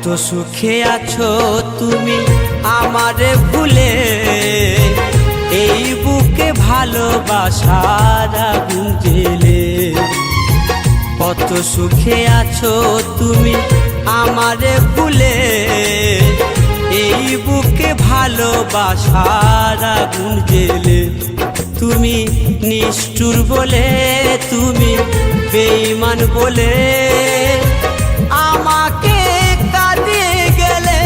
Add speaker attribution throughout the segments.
Speaker 1: সুখে আছো তুমি আমারে ভুলে, এই বুকে ভালোবাসার আগুন জ্বেলে। কত সুখে আছো তুমি আমারে ভুলে, এই বুকে ভালোবাসার আগুন জ্বেলে। তুমি নিষ্ঠুর বলে, তুমি বেঈমান বলে আমাকে কাঁদিয়ে গেলে,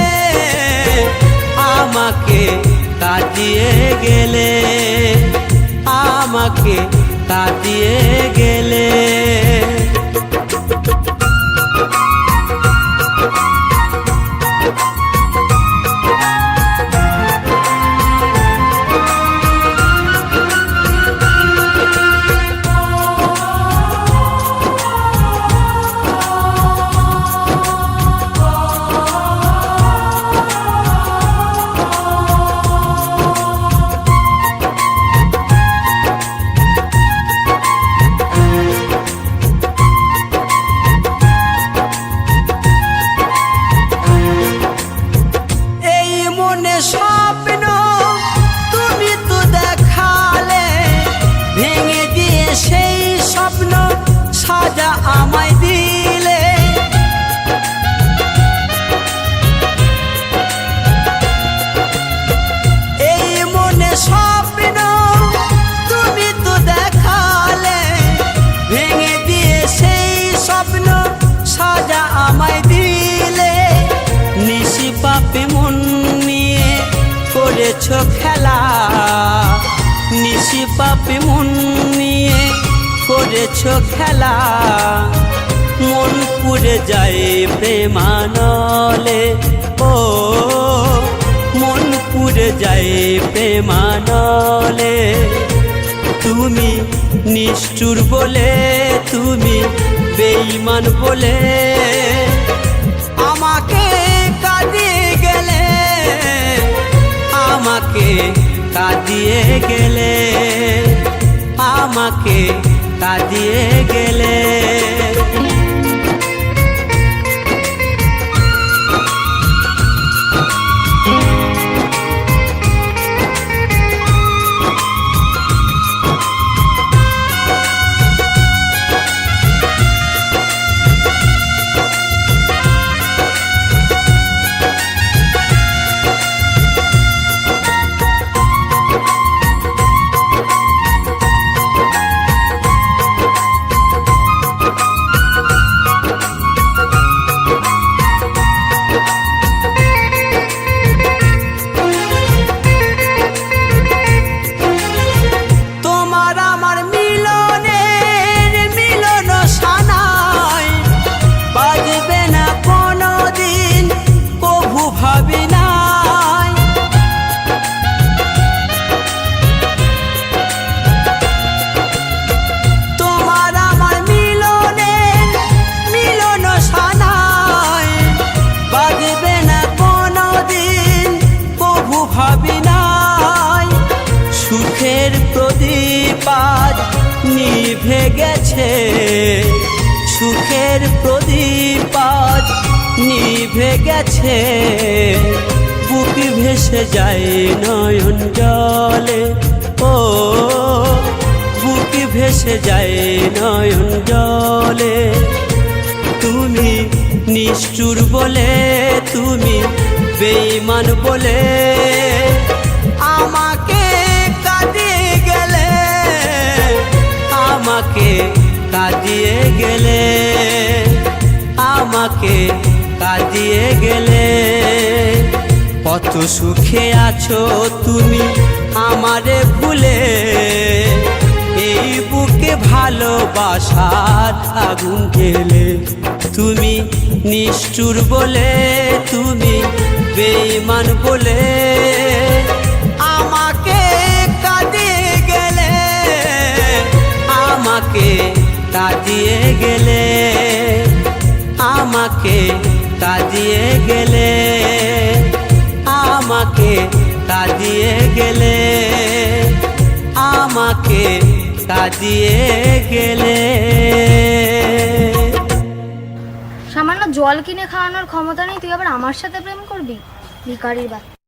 Speaker 1: আমাকে কাঁদিয়ে গেলে, আমাকে কাঁদিয়ে গেলে। স্বপ্ন তুমি তো দেখালে, ভেঙে দিয়ে সেই স্বপ্ন সাজা আমায় দিলে। এই মনে স্বপ্ন তুমি তো দেখালে, ভেঙে দিয়ে সেই স্বপ্ন সাজা আমায় দিলে। নিশি পাপে মন নিয়ে করেছো খেলা, নিশি পাপে মন নিয়ে করেছো খেলা। মন পুড়ে যায় প্রেমানলে, ও মন পুড়ে যায় প্রেমানলে। তুমি নিষ্ঠুর বলে, তুমি বেঈমান বলে আমাকে কাঁদিয়ে গেলে, আমাকে কাঁদিয়ে গেলে, আমাকে কাঁদিয়ে গেলে। সুখের প্রদীপ আজ নিভে গেছে, সুখের প্রদীপ আজ নিভে গেছে। বুক ভেসে যায় নয়ন জলে, ও বুক ভেসে যায় নয়ন জলে। তুমি নিষ্ঠুর বলে, তুমি বেঈমান বলে আমাকে কাঁদিয়ে গেলে, আমাকে কাঁদিয়ে গেলে, আমাকে কাঁদিয়ে গেলে। কত সুখে আছো তুমি আমারে ভুলে, এই বুকে ভালোবাসার আগুন জ্বেলে। তুমি নিষ্ঠুর বলে, তুমি বেঈমান বলে আমাকে কাঁদিয়ে গেলে, আমাকে কাঁদিয়ে গেলে, আমাকে কাঁদিয়ে গেলে, আমাকে কাঁদিয়ে গেলে, আমাকে কাঁদিয়ে গেলে।
Speaker 2: সামান্য জল কিনে খাওয়ানোর ক্ষমতা নেই, তুই আবার আমার সাথে প্রেম করবি? ভিখারির বাচ্চা।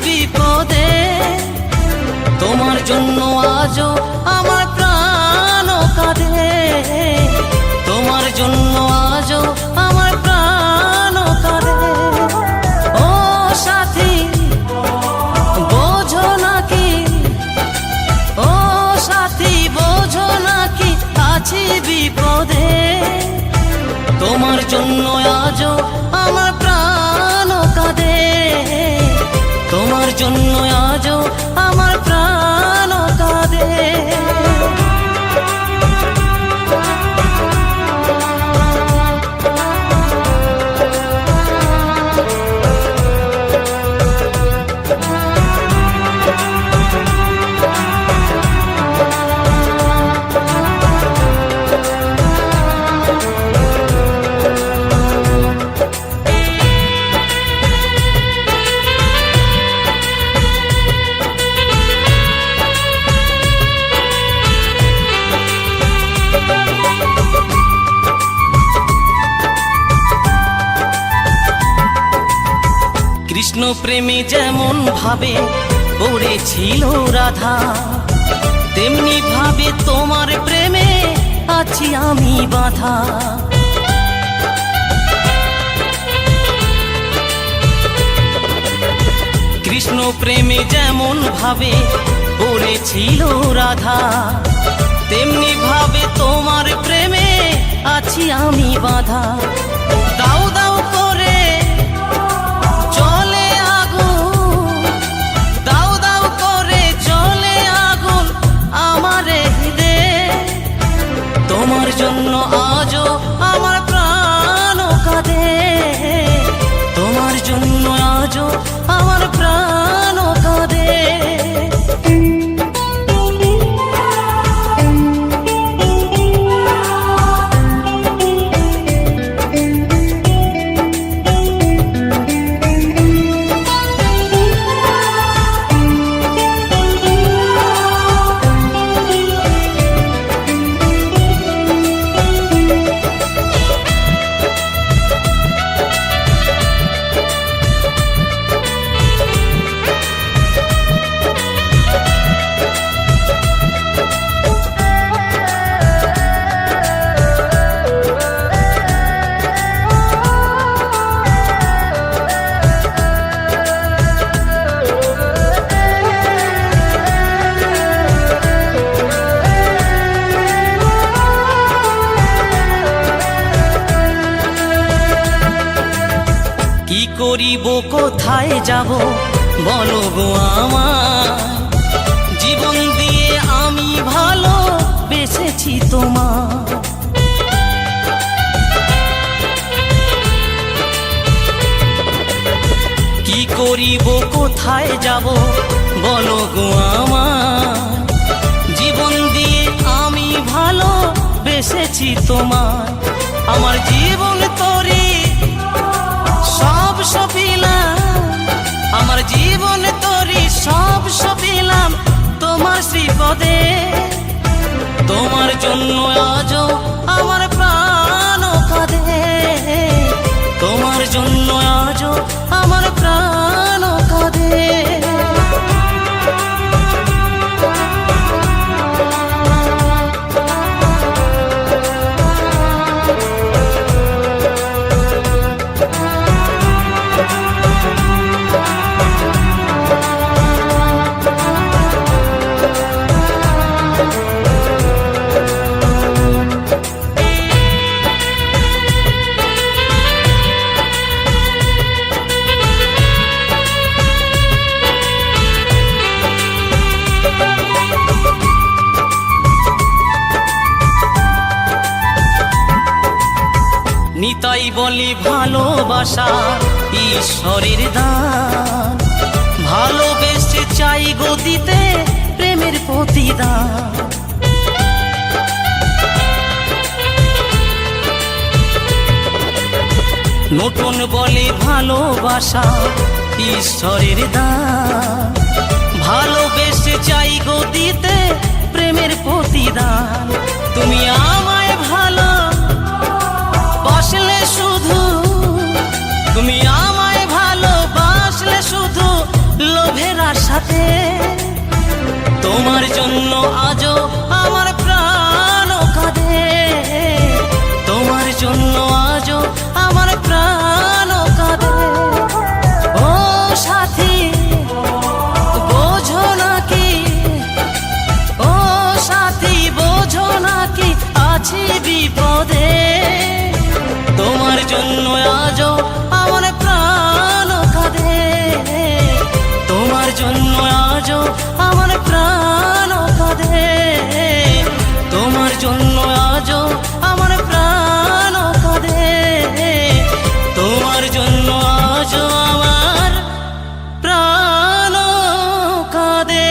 Speaker 3: বিপদে তোমার জন্য আজও আমার প্রাণ কাঁদে, তোমার জন্য আজও আমার প্রাণ কাঁদে। ও সাথী বোঝো নাকি, ও সাথী বোঝো নাকি আছি বিপদে, তোমার জন্য আজও আমার প্রাণ কাঁদে, তোমার জন্য আজও আমার প্রাণ কাঁদে। কৃষ্ণ প্রেমে যেমন ভাবে পড়েছিল রাধা, তেমনি ভাবে তোমার প্রেমে আছি আমি বাঁধা। কৃষ্ণ প্রেমে যেমন ভাবে পড়েছিল রাধা, তেমনি ভাবে তোমার প্রেমে আছি আমি বাঁধা। দাও দাও করে চলে আগুন, দাও দাও করে চলে আগুন আমার হৃদয়ে, তোমার জন্য আজও আমার প্রাণ কাঁদে, তোমার জন্য আজও আমার প্রাণ কাঁদে। কি করিব কোথায় যাব বলো গো আমার, জীবন দিয়ে আমি ভালো বেসেছি তোমার। কি করিব কোথায় যাব বলো গো আমার, জীবন দিয়ে আমি ভালো বেসেছি তোমার। আমার জীবন তোরি সব সপিলাম, আমার জীবন তোরি সব সপিলাম তোমার শ্রীপদে, তোমার জন্য আজও আমার প্রাণ কাঁদে, তোমার জন্য আজও আমার প্রাণ কাঁদে। তাই বলি ভালোবাসা ঈশ্বরের দান, ভালোবেসে চাই গো দিতে প্রেমের প্রতিদান। নতুন বলে ভালোবাসা ঈশ্বরের দান, ভালোবেসে চাই গো দিতে প্রেমের প্রতিদান। তুমি আমায় ভালো বাসলে শুধু, তুমি আমায় ভালোবাসলে শুধু লোভের আশাতে, তোমার জন্য আজও আমার প্রাণ কাঁদে, তোমার জন্য আজও আমার প্রাণ কাঁদে। ও সাথী বোঝো নাকি, ও সাথী বোঝো নাকি আছি বিপদে, তোমার জন্য আজও আমার প্রাণ কাঁদে, তোমার জন্য আজও আমার প্রাণ কাঁদে, তোমার জন্য আজও আমার প্রাণ কাঁদে, তোমার জন্য আজও আমার প্রাণ কাঁদে।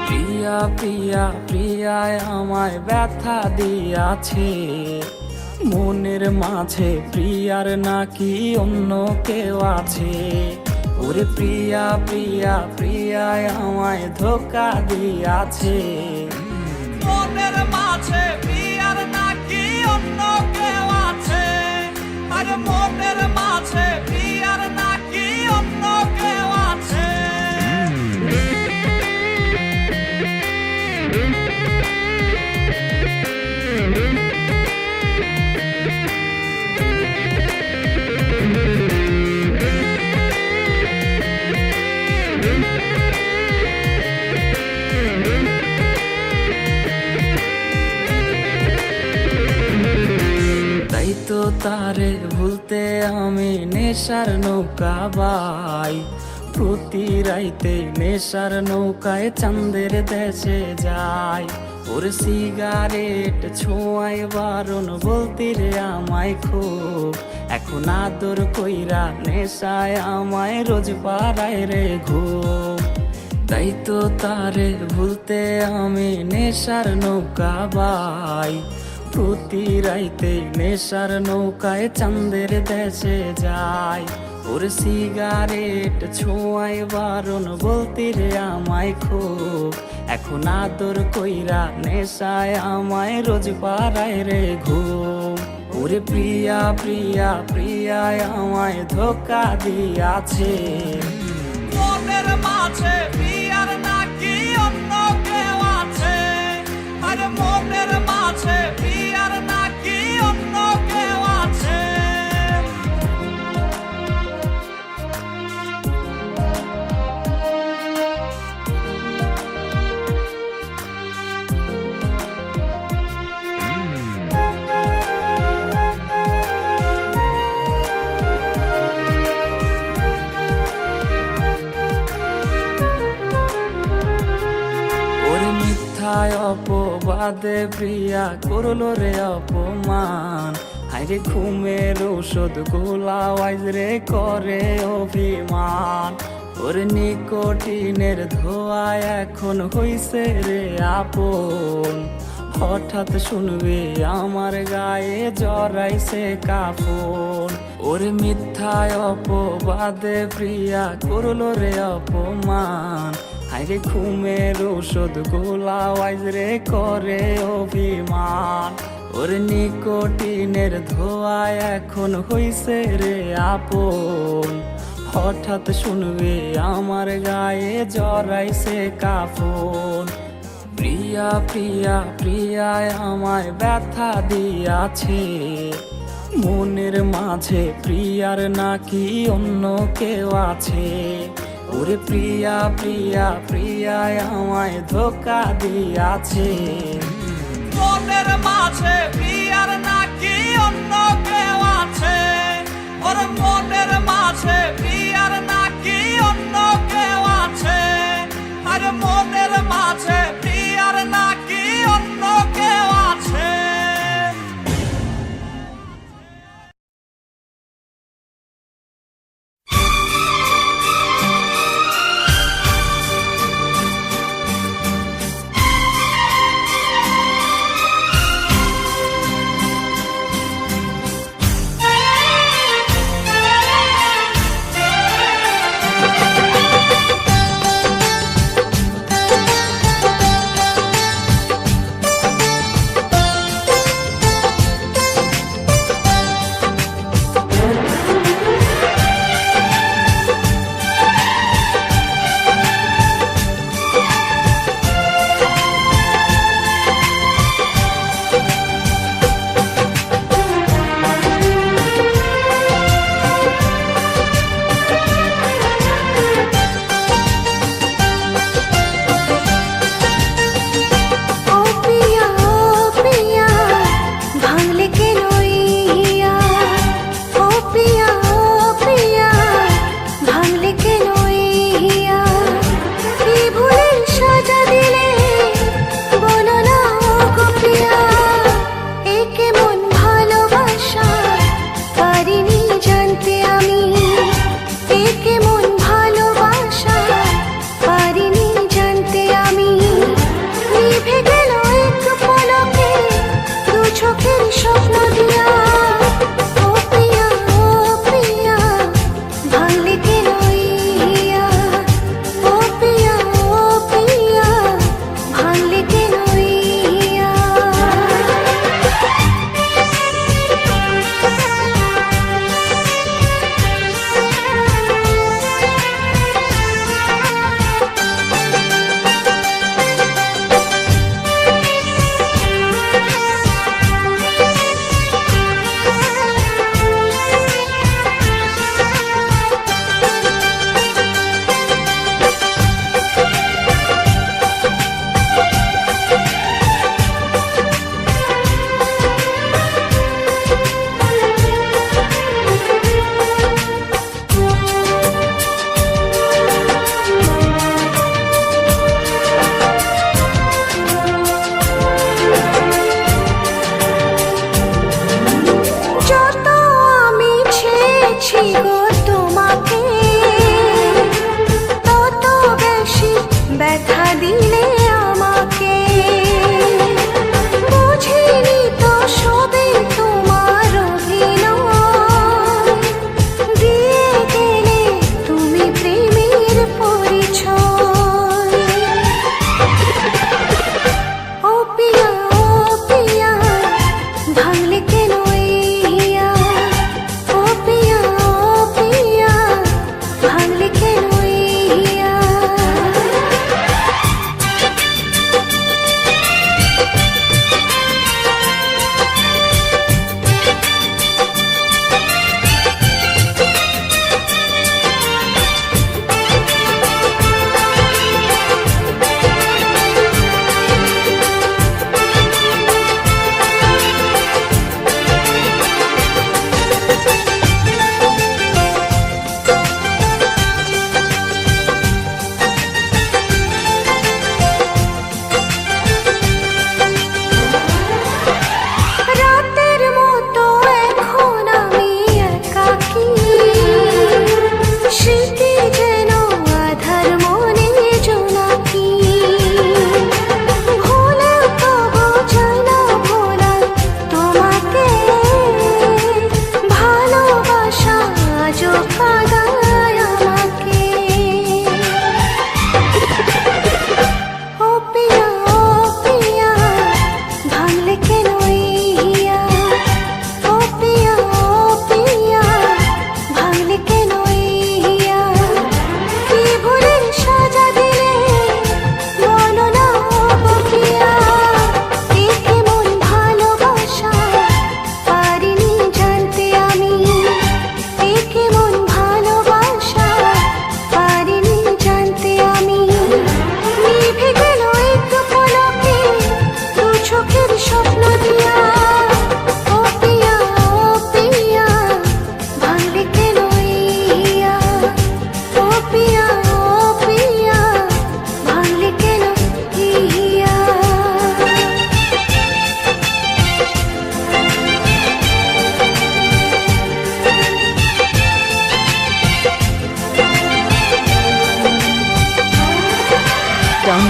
Speaker 4: প্রিয়া প্রিয়া প্রিয়ায় আমায় ব্যথা দিয়াছে, মনের মাঝে প্রিয়ার নাকি অন্য কেউ আছে। ওরে প্রিয়া প্রিয়া প্রিয়ায় আমায় ধোকা দিয়াছে,
Speaker 5: মনের মাঝে প্রিয়ার নাকি অন্য কেউ আছে, আর মনের মাঝে প্রিয়ার নাকি অন্য কেউ আছে।
Speaker 4: তাই তো তারে ভুলতে আমি নেশার নৌকা বাই, প্রতি রাইতে নেশার নৌকায় চাঁদের দেশে যাই। ওর সিগারেট ছোঁয়ায় বারণ বলতি রে আমায় খুব, এখন আদর কইরা নেশায় আমায় রোজ পাড়ায় রে ঘুম। তাই তো তারে ভুলতে আমি নেশার নৌকা বাই, প্রতি রাইতে নেশার নৌকায় চাঁদের দেশে যাই। ওর সিগারেট ছোঁয়ায় বারণ বলতি রে আমায় খুব, এখন আদর কইরা নেশায় আমায় রোজ পাড়ায় রে ঘুম। ওরে প্রিয়া প্রিয়া প্রিয়ায় আমায় ধোকা দিয়াছে,
Speaker 5: মনের মাঝে প্রিয়ার নাকি অন্য কেউ আছে, আর মনের মাঝে প্রিয়ার নাকি অন্য কেউ আছে।
Speaker 4: অপবাদে প্রিয়া করলো রে অপমান, হাইরে ঘুমের ঔষধ গোলাওয়াইজ রে করে অভিমান। ওর নিকোটিনের ধোয়া এখন হইছে রে আপন, হঠাৎ শুনবে আমার গায়ে জড়াইছে কাফন। ওর মিথ্যায় অপবাদে প্রিয়া করলো রে অপমান, হাইরে ঘুমের ঔষধ গোলাওয়াইজ রে করে অভিমান। ওর নিকোটিনের ধোয়া এখন হইছে রে আপন, হঠাৎ শুনবে আমার গায়ে জড়াইছে কাফন। প্রিয়া প্রিয়া প্রিয়া প্রিয়ায় আমায় ব্যথা দিয়াছে, মনের মাঝে প্রিয়ার নাকি অন্য কেউ আছে। ওরে প্রিয়া প্রিয়া প্রিয়ায় আমায় ধোকা দিয়াছে।
Speaker 5: মনের মাঝে প্রিয়ার নাকি অন্য কেউ আছে, ওর মনের মাঝে প্রিয়ার নাকি অন্য কেউ আছে, আর মনের মাঝে প্রিয়ার নাকি অন্য কেউ আছে।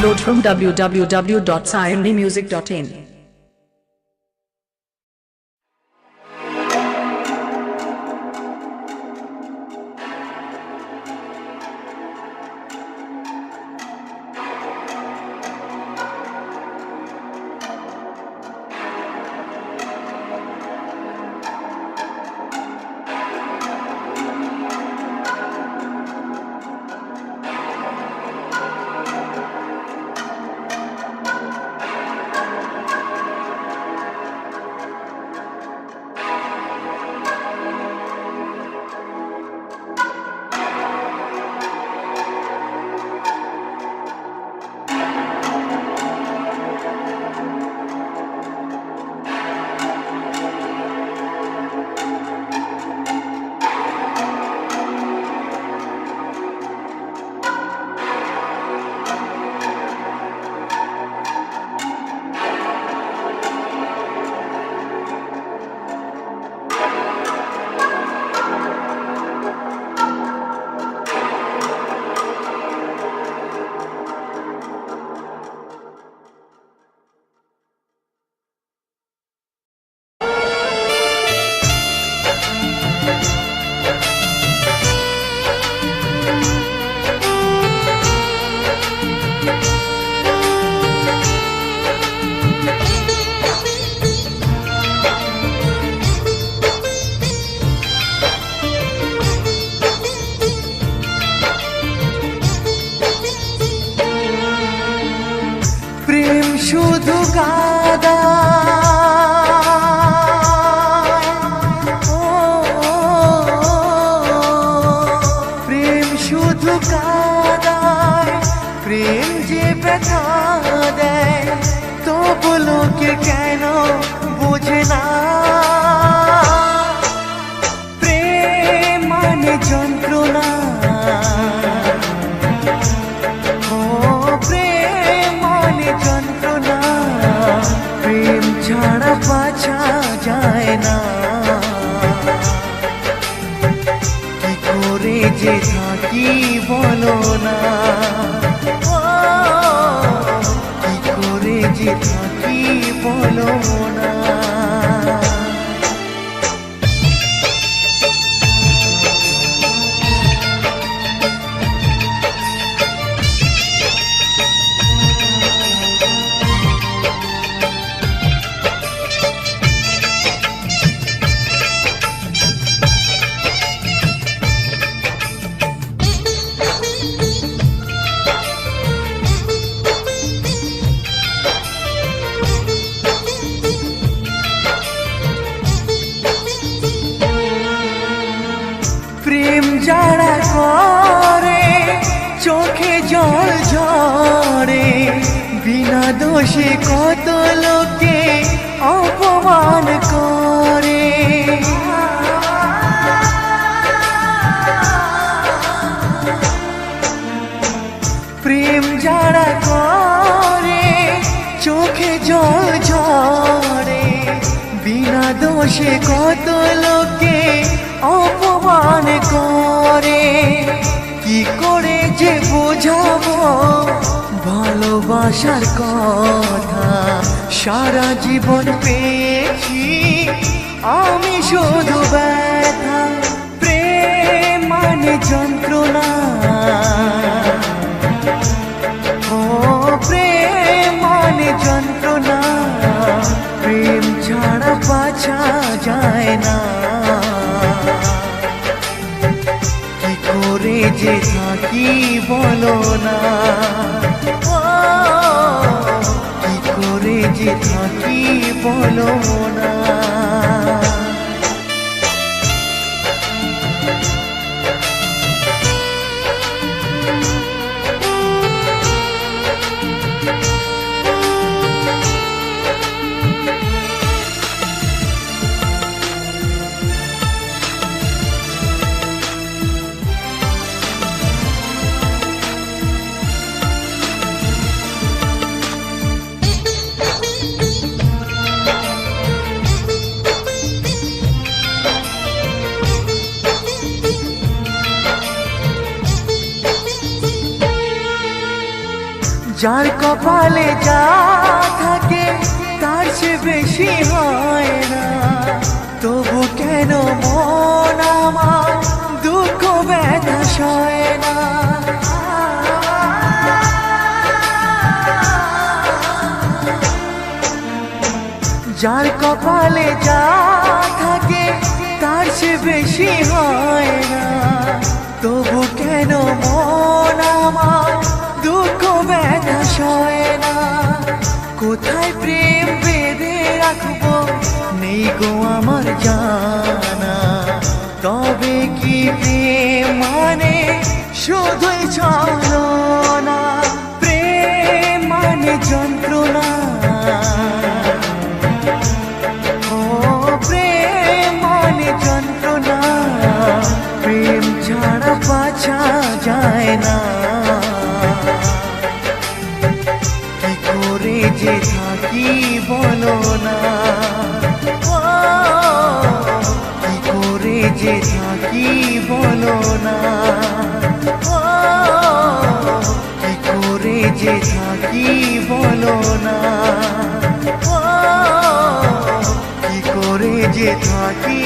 Speaker 6: Download from www.sirenmusic.in.
Speaker 7: শুধু কাদা প্রেম শুধু কাদায় প্রেম যে ব্যথা দেয় তবু লোকে কেন বোঝে না প্রেম মানে যন্ত্রণা প্রেম ছাড়া বাঁচা যায় না কি করে যে থাকি বলো না কি করে যে থাকি বলো না প্রেম যারা করে চোখে জল ঝরে বিনা দোষে কত লোকে অপমান করে প্রেম যারা করে চোখে জল ঝরে বিনা দোষে কত লোকে অপমান করে কি করে যে বোঝাবো ভালোবাসার কথা সারা জীবন পেয়েছি আমি শুধু ব্যথা প্রেম মানে যন্ত্রণা ও প্রেম মানে যন্ত্রণা প্রেম ছাড়া বাঁচা যায় না কি করে যে থাকি বলো না কি করে যে থাকি বলো না যার কপালে যা থাকে তার চেয়ে বেশি হয় না, তবু কেন মন আমার দুঃখ ব্যথা সয় না। যার কপালে যা থাকে তার চেয়ে বেশি হয় না, তবু কেন মন আমার দুঃখ ব্যথা সয় না। কোথায় প্রেম বেঁধে রাখবো নেই গো আমার জানা, তবে কি প্রেম মানে শুধুই ছলনা, প্রেম মানে যন্ত্রণা, ও প্রেম মানে যন্ত্রণা, প্রেম ছাড়া বাঁচা যায় না। কি করে যে থাকি বলো না, ও কি করে যে থাকি বলো না, ও কি করে যে থাকি বলো না, ও কি করে যে থাকি